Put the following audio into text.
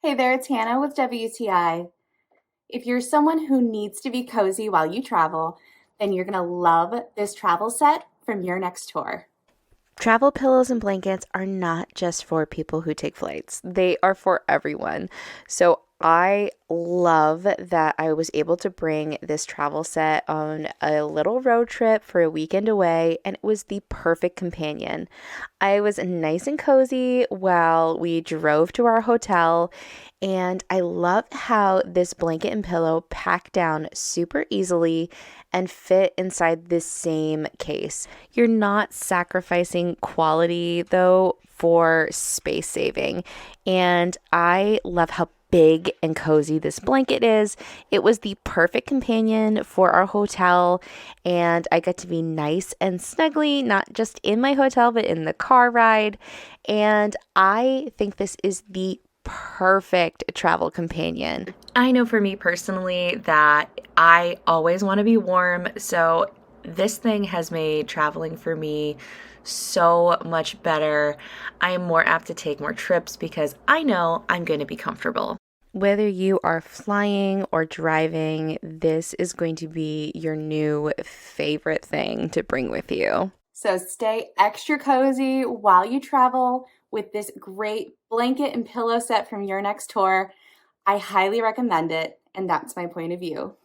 Hey there, it's Hannah with WTI. If you're someone who needs to be cozy while you travel, then you're going to love this travel set from Your Next Tour. Travel pillows and blankets are not just for people who take flights, they are for everyone. So I love that I was able to bring this travel set on a little road trip for a weekend away, and it was the perfect companion. I was nice and cozy while we drove to our hotel, and I love how this blanket and pillow pack down super easily and fit inside this same case. You're not sacrificing quality though for space saving. And I love how big and cozy this blanket is. It was the perfect companion for our hotel, and I got to be nice and snuggly, not just in my hotel, but in the car ride. And I think this is the perfect travel companion. I know for me personally that I always want to be warm, so this thing has made traveling for me so much better. I am more apt to take more trips because I know I'm going to be comfortable. Whether you are flying or driving, this is going to be your new favorite thing to bring with you. So stay extra cozy while you travel with this great blanket and pillow set from Your Next Tour. I highly recommend it, and that's my point of view.